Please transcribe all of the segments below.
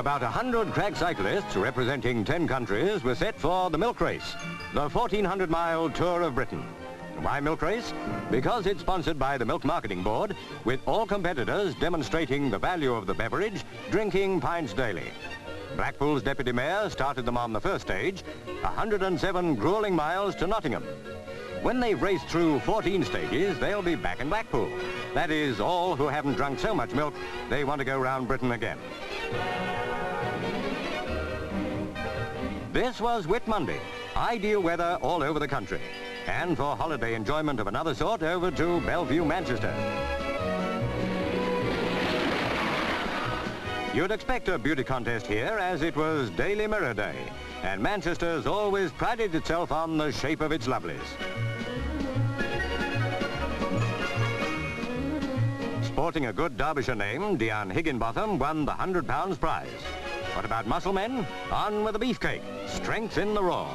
About 100 crack cyclists representing 10 countries were set for the milk race, the 1,400-mile tour of Britain. Why milk race? Because it's sponsored by the Milk Marketing Board, with all competitors demonstrating the value of the beverage, drinking pints daily. Blackpool's Deputy Mayor started them on the first stage, 107 gruelling miles to Nottingham. When they've raced through 14 stages, they'll be back in Blackpool. That is, all who haven't drunk so much milk, they want to go round Britain again. This was Whit Monday. Ideal weather all over the country. And for holiday enjoyment of another sort, over to Bellevue, Manchester. You'd expect a beauty contest here, as it was Daily Mirror Day, and Manchester's always prided itself on the shape of its lovelies. Sporting a good Derbyshire name, Diane Higginbottom won the £100 prize. What about muscle men? On with the beefcake. Strength in the raw.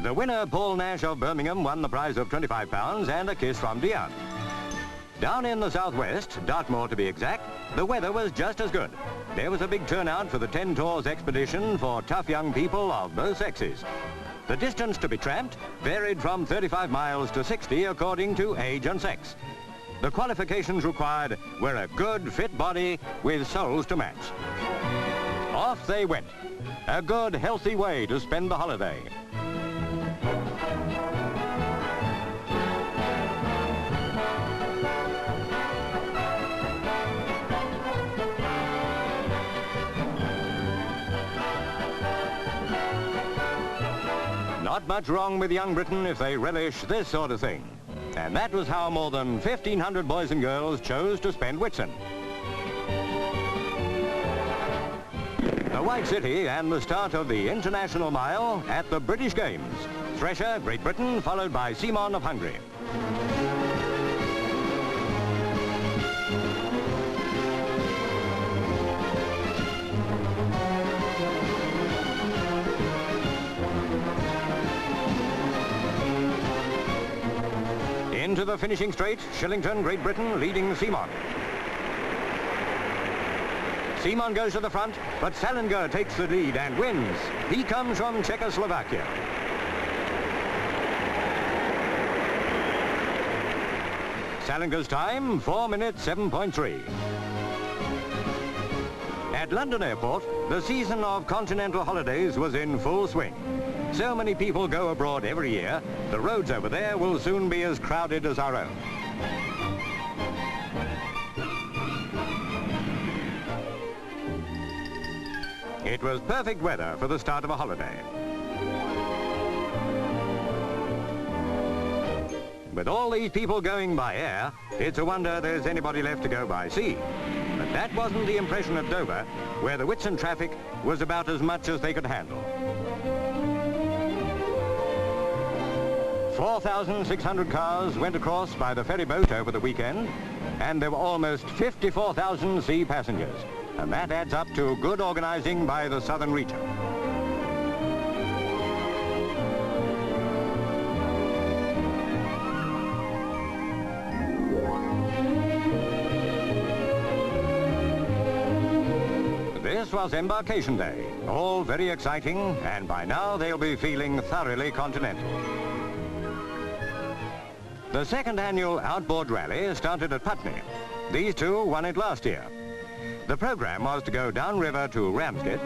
The winner, Paul Nash of Birmingham, won the prize of £25 and a kiss from Diane. Down in the southwest, Dartmoor to be exact, the weather was just as good. There was a big turnout for the Ten Tor's expedition for tough young people of both sexes. The distance to be tramped varied from 35 miles to 60 according to age and sex. The qualifications required were a good, fit body with soles to match. Off they went. A good, healthy way to spend the holiday. Not much wrong with young Britain if they relish this sort of thing. And that was how more than 1,500 boys and girls chose to spend Whitsun. The White City and the start of the International Mile at the British Games. Thresher, Great Britain, followed by Simon of Hungary. Into the finishing straight, Shillington, Great Britain, leading Simon. Simon goes to the front, but Salinger takes the lead and wins. He comes from Czechoslovakia. Salinger's time, 4 minutes 7.3. At London Airport, the season of continental holidays was in full swing. So many people go abroad every year, the roads over there will soon be as crowded as our own. It was perfect weather for the start of a holiday. With all these people going by air, it's a wonder there's anybody left to go by sea. But that wasn't the impression at Dover, where the Whitsun traffic was about as much as they could handle. 4,600 cars went across by the ferry boat over the weekend, and there were almost 54,000 sea passengers. And that adds up to good organizing by the Southern region. This was embarkation day, all very exciting, and by now they'll be feeling thoroughly continental. The second annual Outboard Rally started at Putney. These two won it last year. The program was to go downriver to Ramsgate,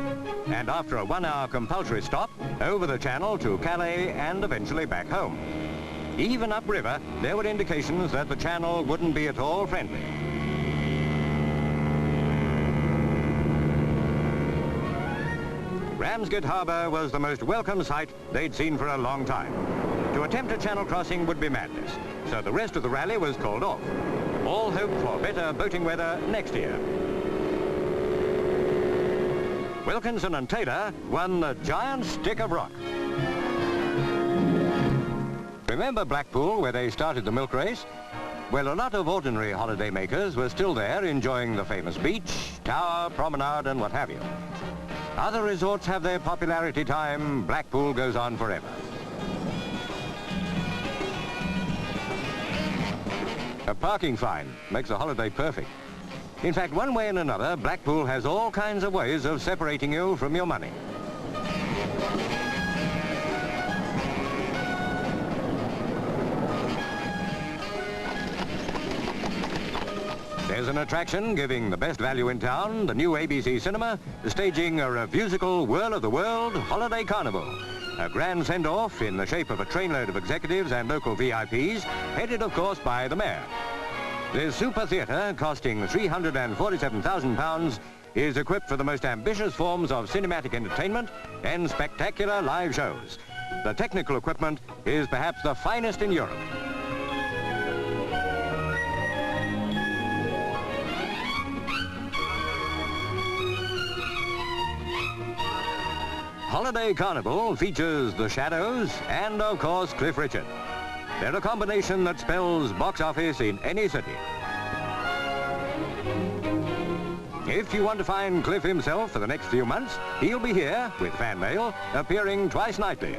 and after a 1-hour compulsory stop, over the channel to Calais and eventually back home. Even upriver, there were indications that the channel wouldn't be at all friendly. Ramsgate Harbour was the most welcome sight they'd seen for a long time. To attempt a channel crossing would be madness, so the rest of the rally was called off. All hope for better boating weather next year. Wilkinson and Taylor won the giant stick of rock. Remember Blackpool, where they started the milk race? Well, a lot of ordinary holiday makers were still there enjoying the famous beach, tower, promenade and what have you. Other resorts have their popularity time. Blackpool goes on forever. A parking fine makes a holiday perfect. In fact, one way and another, Blackpool has all kinds of ways of separating you from your money. There's an attraction giving the best value in town, the new ABC Cinema, staging a revusical Whirl of the World Holiday Carnival. A grand send-off in the shape of a trainload of executives and local VIPs, headed, of course, by the Mayor. This super theatre, costing £347,000, is equipped for the most ambitious forms of cinematic entertainment and spectacular live shows. The technical equipment is perhaps the finest in Europe. Holiday Carnival features The Shadows and, of course, Cliff Richard. They're a combination that spells box office in any city. If you want to find Cliff himself for the next few months, he'll be here, with fan mail, appearing twice nightly.